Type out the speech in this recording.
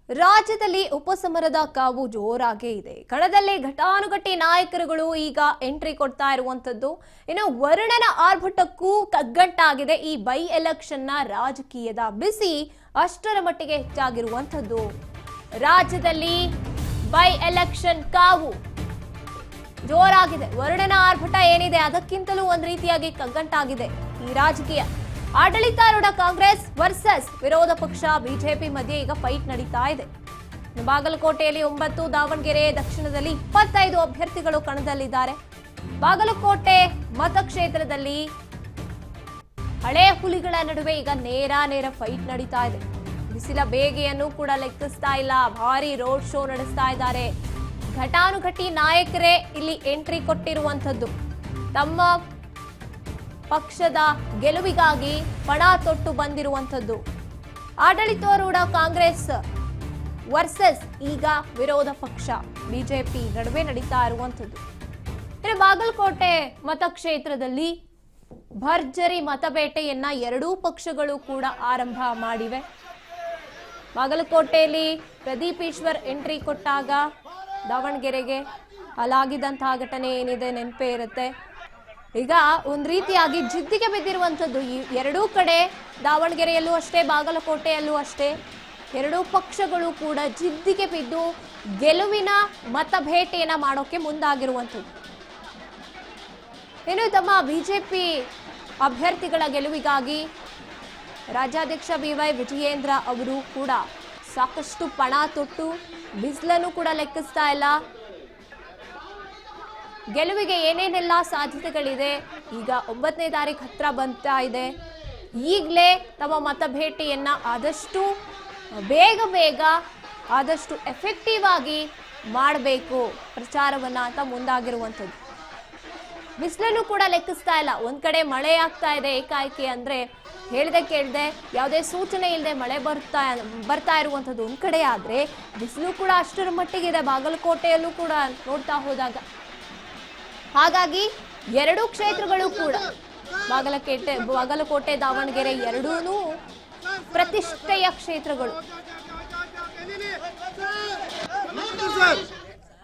ರಾಜ್ಯದಲ್ಲಿ ಉಪಸಮರದ ಕಾವು ಜೋರಾಗೇ ಇದೆ. ಕಣದಲ್ಲಿ ಘಟಾನುಘಟಿ ನಾಯಕರುಗಳು ಈಗ ಎಂಟ್ರಿ ಕೊಡ್ತಾ ಇರುವಂತದ್ದು. ಇನ್ನು ವರುಣನ ಆರ್ಭಟಕ್ಕೂ ಕಗ್ಗಂಟಾಗಿದೆ ಈ ಬೈ ಎಲೆಕ್ಷನ್ನ ರಾಜಕೀಯದ ಬಿಸಿ ಅಷ್ಟರ ಮಟ್ಟಿಗೆ ಹೆಚ್ಚಾಗಿರುವಂತದ್ದು. ರಾಜ್ಯದಲ್ಲಿ ಬೈ ಎಲೆಕ್ಷನ್ ಕಾವು ಜೋರಾಗಿದೆ. ವರುಣನ ಆರ್ಭಟ ಏನಿದೆ ಅದಕ್ಕಿಂತಲೂ ಒಂದು ರೀತಿಯಾಗಿ ಕಗ್ಗಂಟಾಗಿದೆ ಈ ರಾಜಕೀಯ. ಆಡಳಿತಾರೂಢ ಕಾಂಗ್ರೆಸ್ ವರ್ಸಸ್ ವಿರೋಧ ಪಕ್ಷ ಬಿಜೆಪಿ ಮಧ್ಯೆ ಈಗ ಫೈಟ್ ನಡೀತಾ ಇದೆ. ಬಾಗಲಕೋಟೆಯಲ್ಲಿ 9, ದಾವಣಗೆರೆ ದಕ್ಷಿಣದಲ್ಲಿ 25 ಅಭ್ಯರ್ಥಿಗಳು ಕಣದಲ್ಲಿದ್ದಾರೆ. ಬಾಗಲಕೋಟೆ ಮತಕ್ಷೇತ್ರದಲ್ಲಿ ಹಳೆ ಹುಲಿಗಳ ನಡುವೆ ಈಗ ನೇರ ಫೈಟ್ ನಡೀತಾ ಇದೆ. ಬಿಸಿಲ ಬೇಗೆಯನ್ನು ಕೂಡ ಲೆಕ್ಕಿಸ್ತಾ ಇಲ್ಲ. ಭಾರಿ ರೋಡ್ ಶೋ ನಡೆಸ್ತಾ ಇದ್ದಾರೆ. ಘಟಾನುಘಟಿ ನಾಯಕರೇ ಇಲ್ಲಿ ಎಂಟ್ರಿ ಕೊಟ್ಟಿರುವಂತದ್ದು. ತಮ್ಮ ಪಕ್ಷದ ಗೆಲುವಿಗಾಗಿ ಪಣ ತೊಟ್ಟು ಬಂದಿರುವಂತದ್ದು. ಆಡಳಿತಾರೂಢ ಕಾಂಗ್ರೆಸ್ ವರ್ಸಸ್ ಈಗ ವಿರೋಧ ಪಕ್ಷ ಬಿಜೆಪಿ ನಡುವೆ ನಡೀತಾ ಇರುವಂತದ್ದು. ಬಾಗಲಕೋಟೆ ಮತಕ್ಷೇತ್ರದಲ್ಲಿ ಭರ್ಜರಿ ಮತಬೇಟೆಯನ್ನ ಎರಡೂ ಪಕ್ಷಗಳು ಕೂಡ ಆರಂಭ ಮಾಡಿವೆ. ಬಾಗಲಕೋಟೆಯಲ್ಲಿ ಪ್ರದೀಪ್ ಈಶ್ವರ್ ಎಂಟ್ರಿ ಕೊಟ್ಟಾಗ ದಾವಣಗೆರೆಗೆ ಅಲಾಗಿದಂತಹ ಘಟನೆ ಏನಿದೆ ನೆನಪೇ ಇರುತ್ತೆ. ಈಗ ಒಂದ್ ರೀತಿಯಾಗಿ ಜಿದ್ದಿಗೆ ಬಿದ್ದಿರುವಂತದ್ದು ಈ ಎರಡೂ ಕಡೆ. ದಾವಣಗೆರೆಯಲ್ಲೂ ಅಷ್ಟೇ, ಬಾಗಲಕೋಟೆಯಲ್ಲೂ ಅಷ್ಟೇ. ಎರಡೂ ಪಕ್ಷಗಳು ಕೂಡ ಜಿದ್ದಿಗೆ ಬಿದ್ದು ಗೆಲುವಿನ ಮತಬೇಟೆಯನ್ನ ಮಾಡೋಕೆ ಮುಂದಾಗಿರುವಂಥದ್ದು. ಇನ್ನು ತಮ್ಮ ಬಿಜೆಪಿ ಅಭ್ಯರ್ಥಿಗಳ ಗೆಲುವಿಗಾಗಿ ರಾಜ್ಯಾಧ್ಯಕ್ಷ BY ವಿಜಯೇಂದ್ರ ಅವರು ಕೂಡ ಸಾಕಷ್ಟು ಪಣ ತೊಟ್ಟು ಬಿಸಿಲನ್ನು ಕೂಡ ಲೆಕ್ಕಿಸ್ತಾ ಇಲ್ಲ. ಗೆಲುವಿಗೆ ಏನೇನೆಲ್ಲ ಸಾಧ್ಯತೆಗಳಿದೆ, ಈಗ 9ನೇ ತಾರೀಕು ಹತ್ರ ಬರ್ತಾ ಇದೆ. ಈಗಲೇ ತಮ್ಮ ಮತಬೇಟೆಯನ್ನ ಆದಷ್ಟು ಬೇಗ ಆದಷ್ಟು ಎಫೆಕ್ಟಿವ್ ಆಗಿ ಮಾಡಬೇಕು ಪ್ರಚಾರವನ್ನ ಅಂತ ಮುಂದಾಗಿರುವಂಥದ್ದು. ಬಿಸಿಲನ್ನು ಕೂಡ ಲೆಕ್ಕಿಸ್ತಾ ಇಲ್ಲ. ಒಂದ್ ಕಡೆ ಮಳೆ ಆಗ್ತಾ ಇದೆ ಏಕಾಏಕಿ, ಅಂದ್ರೆ ಹೇಳ್ದೆ ಕೇಳ್ದೆ ಯಾವುದೇ ಸೂಚನೆ ಇಲ್ಲದೆ ಮಳೆ ಬರ್ತಾ ಇರುವಂಥದ್ದು ಒಂದ್ ಕಡೆ. ಆದ್ರೆ ಬಿಸಿಲು ಕೂಡ ಅಷ್ಟರ ಮಟ್ಟಿಗಿದೆ ಬಾಗಲಕೋಟೆಯಲ್ಲೂ ಕೂಡ ನೋಡ್ತಾ ಹೋದಾಗ. ಹಾಗಾಗಿ ಎರಡೂ ಕ್ಷೇತ್ರಗಳು ಕೂಡ ಬಾಗಲಕೋಟೆ ದಾವಣಗೆರೆ ಎರಡೂ ಪ್ರತಿಷ್ಠೆಯ ಕ್ಷೇತ್ರಗಳು.